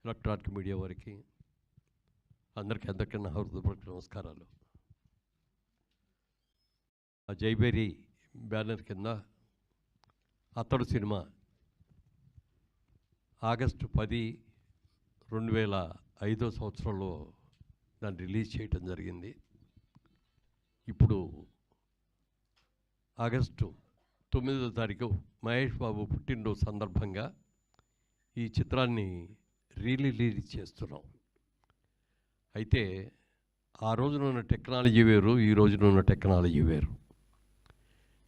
Electronic media వారికి అందరికీ నా హృదయపూర్వక నమస్కారాలు. ఆ జైబేరి బ్యానర్ కింద అతడు సినిమా ఆగస్టు 10, 2005 సంవత్సరంలో దాన్ని రిలీజ్ చేయటం జరిగింది. ఇప్పుడు ఆగస్టు 9వ తారీఖు మహేష్ బాబు పుట్టినరోజు సందర్భంగా ఈ చిత్రాన్ని రిలీజ్ చేస్తున్నాం. అయితే ఆ రోజున ఉన్న టెక్నాలజీ వేరు, ఈ రోజున ఉన్న టెక్నాలజీ వేరు.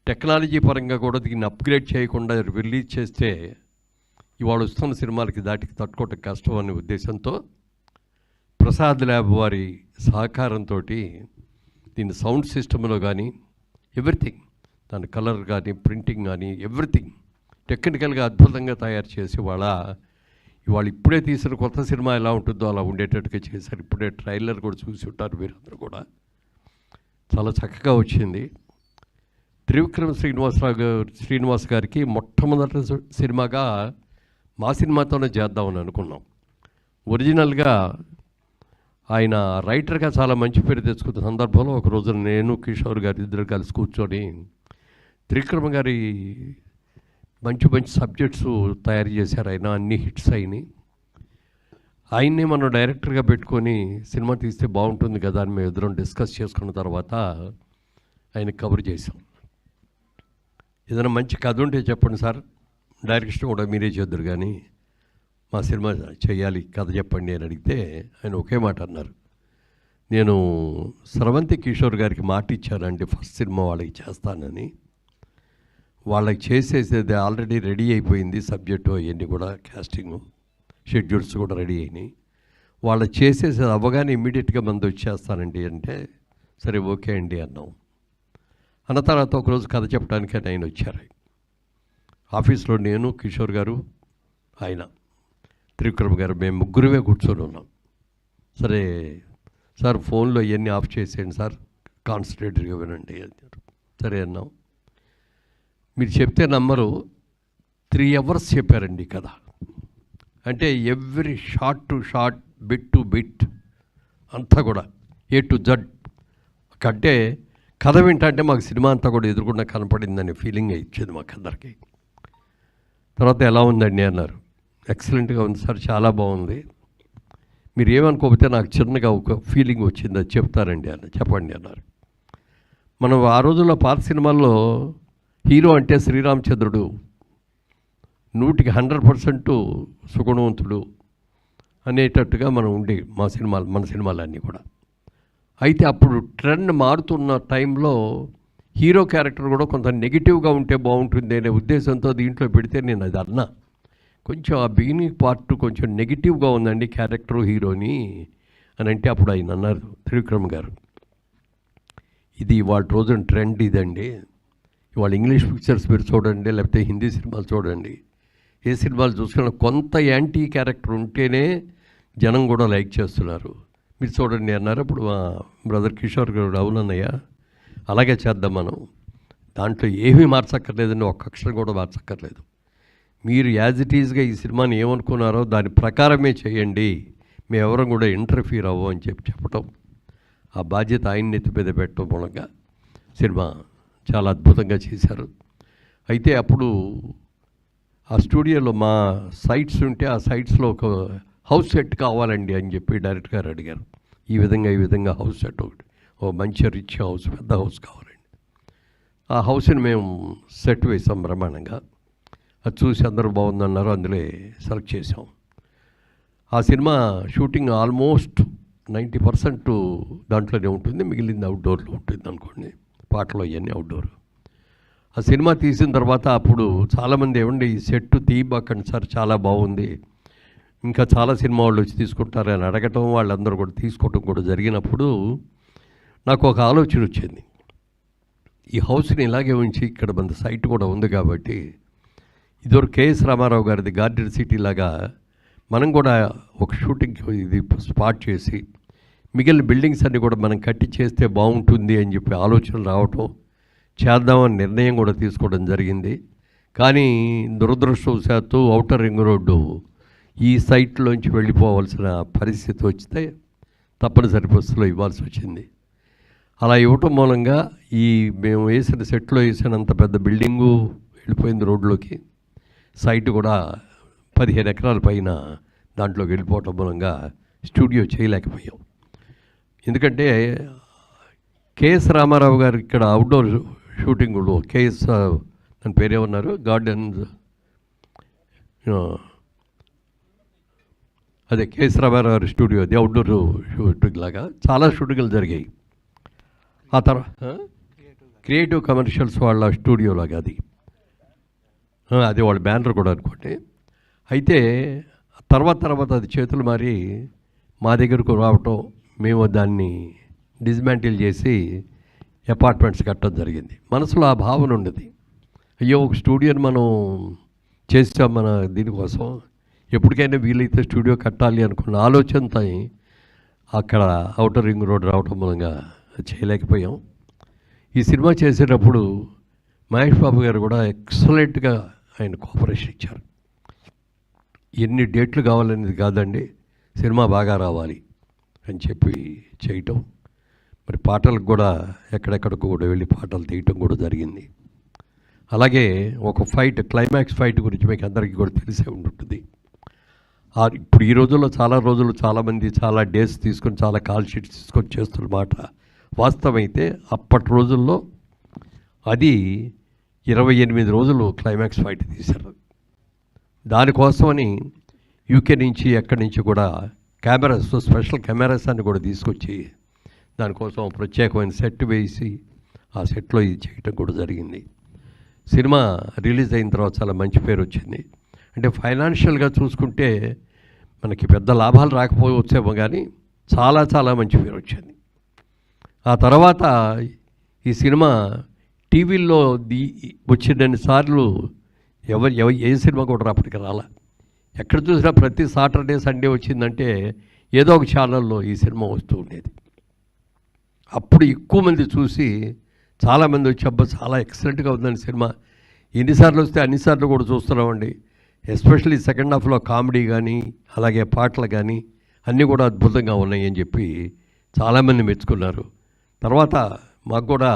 టెక్నాలజీ పరంగా కూడా దీన్ని అప్గ్రేడ్ చేయకుండా రిలీజ్ చేస్తే ఇవాళ వస్తున్న సినిమాలకి దాటికి తట్టుకోవటం కష్టం అనే ఉద్దేశంతో ప్రసాద్ ల్యాబ్ వారి సహకారంతో దీని సౌండ్ సిస్టంలో కానీ ఎవ్రీథింగ్, దాని కలర్ కానీ ప్రింటింగ్ కానీ ఎవ్రీథింగ్ టెక్నికల్గా అద్భుతంగా తయారు చేసి ఇవాళ ఇప్పుడే తీసిన కొత్త సినిమా ఎలా ఉంటుందో అలా ఉండేటట్టుగా చేశారు. ఇప్పుడే ట్రైలర్ కూడా చూసి ఉంటారు మీరందరూ కూడా. చాలా చక్కగా వచ్చింది. త్రివిక్రమ్ శ్రీనివాస్ గారికి మొట్టమొదటి సినిమాగా మా సినిమాతోనే చేద్దామని అనుకున్నాం. ఒరిజినల్గా ఆయన రైటర్గా చాలా మంచి పేరు తెచ్చుకున్న సందర్భంలో ఒకరోజు నేను కిషోర్ గారు ఇద్దరు కలిసి కూర్చొని త్రివిక్రమ్ గారి మంచి మంచి సబ్జెక్ట్స్ తయారు చేశారు. ఆయన అన్ని హిట్స్ అయినాయి. ఆయన్నే మనం డైరెక్టర్గా పెట్టుకొని సినిమా తీస్తే బాగుంటుంది కదా అని మేము ఇద్దరం డిస్కస్ చేసుకున్న తర్వాత ఆయన కవర్ చేసాం. ఏదైనా మంచి కథ ఉంటే చెప్పండి సార్, డైరెక్షన్ కూడా మీరే చేద్దరు కానీ మా సినిమా చేయాలి, కథ చెప్పండి అని అడిగితే ఆయన ఒకే మాట అన్నారు. నేను స్రవంతి కిషోర్ గారికి మాట ఇచ్చానండి ఫస్ట్ సినిమా వాళ్ళకి చేస్తానని. వాళ్ళకి చేసేసేది ఆల్రెడీ రెడీ అయిపోయింది, సబ్జెక్టు అవన్నీ కూడా క్యాస్టింగ్ షెడ్యూల్స్ కూడా రెడీ అయినాయి. వాళ్ళు చేసేసేది అవ్వగానే ఇమ్మీడియట్గా మంది వచ్చేస్తానండి అంటే సరే ఓకే అండి అన్నాం. అన్న తర్వాత ఒకరోజు కథ చెప్పడానికి ఆయన వచ్చారు. ఆఫీస్లో నేను, కిషోర్ గారు, ఆయన త్రివిక్రమ్ గారు, మేము ముగ్గురమే కూర్చొని ఉన్నాం. సరే సార్ ఫోన్లో ఇవన్నీ ఆఫ్ చేసేయండి సార్, కాన్సన్ట్రేటెడ్గా వినండి అన్నారు. సరే అన్నాం. మీరు చెప్తే నమ్మరు, 3 hours చెప్పారండి కథ. అంటే every shot to short, bit to bit అంతా కూడా A to Z. అంటే కథ వింటే మాకు సినిమా అంతా కూడా ఎదురుకుండా కనపడిందనే ఫీలింగ్ ఇచ్చేది మాకు అందరికీ. తర్వాత ఎలా ఉందండి అన్నారు. ఎక్సలెంట్గా ఉంది సార్, చాలా బాగుంది. మీరు ఏమనుకోకపోతే నాకు చిన్నగా ఒక ఫీలింగ్ వచ్చింది, అది చెప్తారండి అన్న. చెప్పండి అన్నారు. మనం ఆ రోజుల్లో పాత సినిమాల్లో హీరో అంటే శ్రీరామచంద్రుడు, 100కి 100% సుగుణవంతుడు అనేటట్టుగా మనం ఉండే మన సినిమాలన్నీ కూడా. అయితే అప్పుడు ట్రెండ్ మారుతున్న టైంలో హీరో క్యారెక్టర్ కూడా కొంత నెగిటివ్గా ఉంటే బాగుంటుంది అనే ఉద్దేశంతో దీంట్లో పెడితే నేను అది అన్నా. కొంచెం ఆ బిగినింగ్ పార్ట్ కొంచెం నెగిటివ్గా ఉందండి క్యారెక్టరు హీరోని అని అంటే అప్పుడు ఆయన అన్నారు త్రివిక్రమ్ గారు, ఇది ఇవాళ రోజున ట్రెండ్ ఇదండి. ఇవాళ ఇంగ్లీష్ పిక్చర్స్ మీరు చూడండి, లేకపోతే హిందీ సినిమాలు చూడండి, ఏ సినిమాలు చూసుకున్నా కొంత యాంటీ క్యారెక్టర్ ఉంటేనే జనం కూడా లైక్ చేస్తున్నారు. మీరు చూడండి అన్నారు. అప్పుడు మా బ్రదర్ కిషోర్ గారు, అవునన్నయ్య అలాగే చేద్దాం, మనం దాంట్లో ఏమీ మార్చక్కర్లేదండి, ఒక్క అక్షరం కూడా మార్చక్కర్లేదు, మీరు యాజ్ ఇట్ ఈజ్గా ఈ సినిమాని ఏమనుకున్నారో దాని ప్రకారమే చేయండి, మేమెవరం కూడా ఇంటర్ఫీర్ అవ్వం అని చెప్పటం, ఆ బాధ్యత ఆయన నెత్తి మీద పెట్టడం మూలంగా సినిమా చాలా అద్భుతంగా చేశారు. అయితే అప్పుడు ఆ స్టూడియోలో మా సైట్స్ ఉంటే ఆ సైట్స్లో ఒక హౌస్ సెట్ కావాలండి అని చెప్పి డైరెక్టర్ గారు అడిగారు. ఈ విధంగా హౌస్ సెట్ ఒకటి, ఓ మంచి రిచ్ హౌస్, పెద్ద హౌస్ కావాలండి. ఆ హౌస్ని మేము సెట్ వేసాం బ్రహ్మాండంగా. అది చూసి అందరూ బాగుందన్నారు, అందులో సెలెక్ట్ చేసాం. ఆ సినిమా షూటింగ్ ఆల్మోస్ట్ 90% దాంట్లోనే ఉంటుంది, మిగిలింది అవుట్డోర్లో ఉంటుంది అనుకోండి, పాటలు అవన్నీ అవుట్డోర్. ఆ సినిమా తీసిన తర్వాత అప్పుడు చాలామంది ఏమండి ఈ సెట్ తీయబాకండి సార్, చాలా బాగుంది, ఇంకా చాలా సినిమా వాళ్ళు వచ్చి తీసుకుంటారు అని అడగటం, వాళ్ళందరూ కూడా తీసుకోవటం కూడా జరిగినప్పుడు నాకు ఒక ఆలోచన వచ్చింది. ఈ హౌస్ని ఇలాగే ఉంచి ఇక్కడ మన సైట్ కూడా ఉంది కాబట్టి ఇదివరకు కేఎస్ రామారావు గారిది గార్డెన్ సిటీ లాగా మనం కూడా ఒక షూటింగ్ ఇది స్పాట్ చేసి మిగిలిన బిల్డింగ్స్ అన్నీ కూడా మనం కట్టి చేస్తే బాగుంటుంది అని చెప్పి ఆలోచనలు రావటం, చేద్దామని నిర్ణయం కూడా తీసుకోవడం జరిగింది. కానీ దురదృష్టవశాత్తు ఔటర్ రింగ్ రోడ్డు ఈ సైట్లోంచి వెళ్ళిపోవాల్సిన పరిస్థితి వస్తే తప్పనిసరి పరిస్థితిలో ఇవ్వాల్సి వచ్చింది. అలా ఇవ్వటం మూలంగా మేము వేసిన సెట్లో వేసినంత పెద్ద బిల్డింగు వెళ్ళిపోయింది రోడ్లోకి. సైట్ కూడా 15 ఎకరాల పైన దాంట్లోకి వెళ్ళిపోవటం మూలంగా స్టూడియో చేయలేకపోయాం. ఎందుకంటే కేఎస్ రామారావు గారు ఇక్కడ అవుట్డోర్ షూటింగ్లో కేఎస్ దాని పేరేమన్నారు, గార్డెన్స్, అదే కేఎస్ రామారావు గారి స్టూడియో, అది అవుట్డోర్ షూటింగ్ లాగా చాలా షూటింగ్లు జరిగాయి. ఆ తర్వాత క్రియేటివ్ కమర్షియల్స్ వాళ్ళ స్టూడియో లాగా అది వాళ్ళ బ్యానర్ కూడా అనుకోండి. అయితే తర్వాత అది చేతులు మారి మా దగ్గరకు రావటం, మేము దాన్ని డిస్మాంటిల్ చేసి అపార్ట్మెంట్స్ కట్టడం జరిగింది. మనసులో ఆ భావన ఉండేది, అయ్యో ఒక స్టూడియోని మనం చేస్తాం మన దీనికోసం, ఎప్పటికైనా వీలైతే స్టూడియో కట్టాలి అనుకున్న ఆలోచనతో అక్కడ ఔటర్ రింగ్ రోడ్ రావటం మూలంగా చేయలేకపోయాం. ఈ సినిమా చేసేటప్పుడు మహేష్ బాబు గారు కూడా ఎక్సలెంట్గా ఆయన కోఆపరేషన్ ఇచ్చారు. ఎన్ని డేట్లు కావాలనేది కాదండి, సినిమా బాగా రావాలి అని చెప్పి చేయటం. మరి పాటలకు కూడా ఎక్కడెక్కడికి కూడా వెళ్ళి పాటలు తీయటం కూడా జరిగింది. అలాగే ఒక ఫైట్, క్లైమాక్స్ ఫైట్ గురించి మీకు అందరికీ కూడా తెలిసే ఉంటుంది. ఇప్పుడు ఈ రోజుల్లో చాలామంది చాలా డేస్ తీసుకొని చాలా కాల్ షీట్స్ తీసుకొని చేస్తున్నమాట వాస్తవమైతే, అప్పటి రోజుల్లో అది 28 రోజులు క్లైమాక్స్ ఫైట్ తీశారు. దానికోసమని యూకే నుంచి ఎక్కడి నుంచి కూడా కెమెరాస్, స్పెషల్ కెమెరాస్ అని కూడా తీసుకొచ్చి దానికోసం ప్రత్యేకమైన సెట్ వేసి ఆ సెట్లో ఇది చేయటం కూడా జరిగింది. సినిమా రిలీజ్ అయిన తర్వాత చాలా మంచి పేరు వచ్చింది. అంటే ఫైనాన్షియల్గా చూసుకుంటే మనకి పెద్ద లాభాలు రాకపోవచ్చేమో కానీ చాలా మంచి పేరు వచ్చింది. ఆ తర్వాత ఈ సినిమా టీవీల్లో వచ్చినన్ని సార్లు ఏ సినిమా కూడా అప్పటికి రాలా. ఎక్కడ చూసినా ప్రతి సాటర్డే సండే వచ్చిందంటే ఏదో ఒక ఛానల్లో ఈ సినిమా వస్తూ ఉండేది. అప్పుడు ఎక్కువ మంది చూసి చాలామంది వచ్చి అబ్బా చాలా ఎక్సలెంట్గా ఉందండి సినిమా, ఎన్నిసార్లు వస్తే అన్నిసార్లు కూడా చూస్తున్నామండి. ఎస్పెషల్లీ సెకండ్ హాఫ్లో కామెడీ కానీ అలాగే పాటలు కానీ అన్నీ కూడా అద్భుతంగా ఉన్నాయి అని చెప్పి చాలామంది మెచ్చుకున్నారు. తర్వాత మాకు కూడా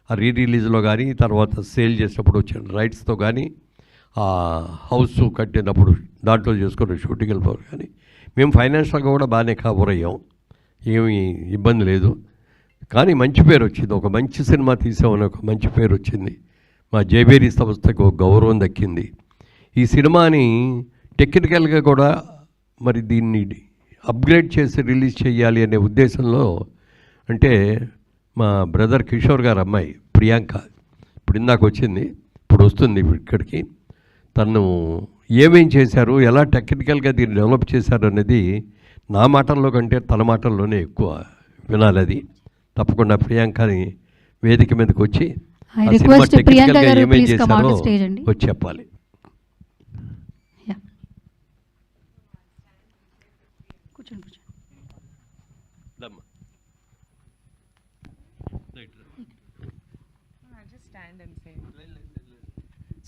ఆ రిలీజ్లో కానీ తర్వాత సేల్ చేసినప్పుడు వచ్చిన రైట్స్తో కానీ ఆ హౌస్ కట్టినప్పుడు దాంట్లో చేసుకున్న షూటింగ్ వెళ్ళిపోరు కానీ మేము ఫైనాన్షియల్గా కూడా బాగానే కవర్ అయ్యాం, ఏమీ ఇబ్బంది లేదు. కానీ మంచి పేరు వచ్చింది, ఒక మంచి సినిమా తీసామని ఒక మంచి పేరు వచ్చింది. మా జైబేరీ సంస్థకు ఒక గౌరవం దక్కింది. ఈ సినిమాని టెక్నికల్గా కూడా మరి దీన్ని అప్గ్రేడ్ చేసి రిలీజ్ చేయాలి అనే ఉద్దేశంలో, అంటే మా బ్రదర్ కిషోర్ గారు అమ్మాయి ప్రియాంక ఇప్పుడు ఇందాక వచ్చింది, ఇప్పుడు వస్తుంది ఇక్కడికి, తను ఏమేం చేశారు, ఎలా టెక్నికల్గా దీన్ని డెవలప్ చేశారు అనేది నా మాటల్లో కంటే తన మాటల్లోనే ఎక్కువ వినాలి. అది తప్పకుండా ప్రియాంకని వేదిక మీదకి వచ్చి సినిమా టెక్నికల్గా ఏమేం చేశారో వచ్చి చెప్పాలి.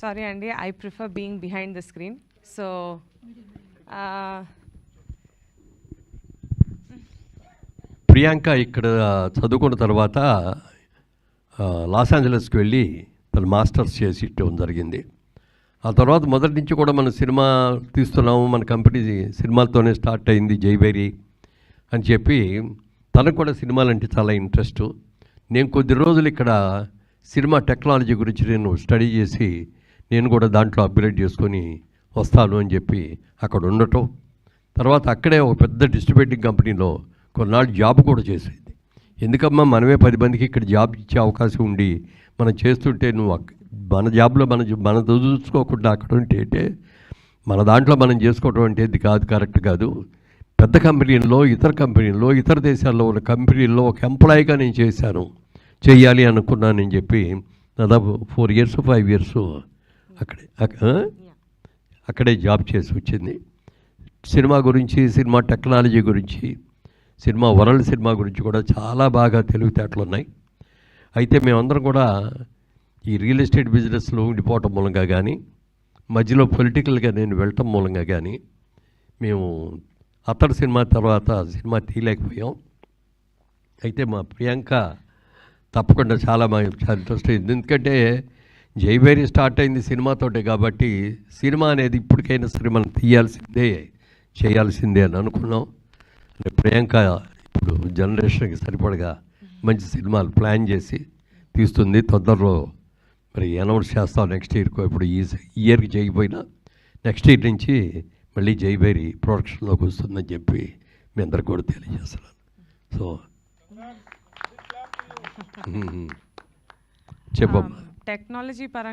Sorry Andy, I prefer being behind the screen. So Priyanka ఇక్కడ చదువుకున్న తర్వాత లాస్ ఏంజలస్కి వెళ్ళి తను మాస్టర్స్ చేసి ఇవ్వడం జరిగింది. ఆ తర్వాత మొదటి నుంచి కూడా మనం సినిమా తీస్తున్నాము, మన కంపెనీ సినిమాలతోనే స్టార్ట్ అయింది జైబేరీ అని చెప్పి తనకు కూడా సినిమాలంటే చాలా ఇంట్రెస్ట్. నేను కొద్ది రోజులు ఇక్కడ సినిమా టెక్నాలజీ గురించి నేను స్టడీ చేసి నేను కూడా దాంట్లో అప్గ్రేడ్ చేసుకొని వస్తాను అని చెప్పి అక్కడ ఉండటం. తర్వాత అక్కడే ఒక పెద్ద డిస్ట్రిబ్యూటింగ్ కంపెనీలో కొన్నాళ్ళు జాబ్ కూడా చేసేది. ఎందుకమ్మా మనమే 10 మందికి ఇక్కడ జాబ్ ఇచ్చే అవకాశం ఉండి మనం చేస్తుంటే నువ్వు మన జాబ్లో మన చూసుకోకుండా అక్కడ ఉంటే మన దాంట్లో మనం చేసుకోవడం అంటే ఇది కాదు, కరెక్ట్ కాదు. పెద్ద కంపెనీల్లో, ఇతర దేశాల్లో ఉన్న కంపెనీల్లో ఒక ఎంప్లాయీగా నేను చేయాలి అనుకున్నానని చెప్పి దాదాపు 4 years 5 years అక్కడే జాబ్ చేసి వచ్చింది. సినిమా గురించి, సినిమా టెక్నాలజీ గురించి, సినిమా వరల్డ్ సినిమా గురించి కూడా చాలా బాగా తెలివితేటలు ఉన్నాయి. అయితే మేమందరం కూడా ఈ రియల్ ఎస్టేట్ బిజినెస్లో ఉండిపోవటం మూలంగా కానీ, మధ్యలో పొలిటికల్గా నేను వెళ్ళటం మూలంగా కానీ మేము అతడు సినిమా తర్వాత సినిమా తీయలేకపోయాం. అయితే మా ప్రియాంక తప్పకుండా చాలా ఇంట్రెస్ట్ అయింది. ఎందుకంటే జైభేరి స్టార్ట్ అయింది సినిమాతోటే కాబట్టి సినిమా అనేది ఇప్పటికైనా సరే మనం తీయాల్సిందే, చేయాల్సిందే అని అనుకున్నాం. ప్రియాంక ఇప్పుడు జనరేషన్కి సరిపడగా మంచి సినిమాలు ప్లాన్ చేసి తీస్తుంది. తొందరలో మరి అనౌన్స్ చేస్తాం నెక్స్ట్ ఇయర్కి. ఇప్పుడు ఈ ఇయర్కి చేయకపోయినా నెక్స్ట్ ఇయర్ నుంచి మళ్ళీ జైభేరి ప్రొడక్షన్లోకి వస్తుందని చెప్పి మీ అందరికి కూడా తెలియజేస్తున్నాను. సో చెప్పమ్మా. టెక్నాలజీ పరంగా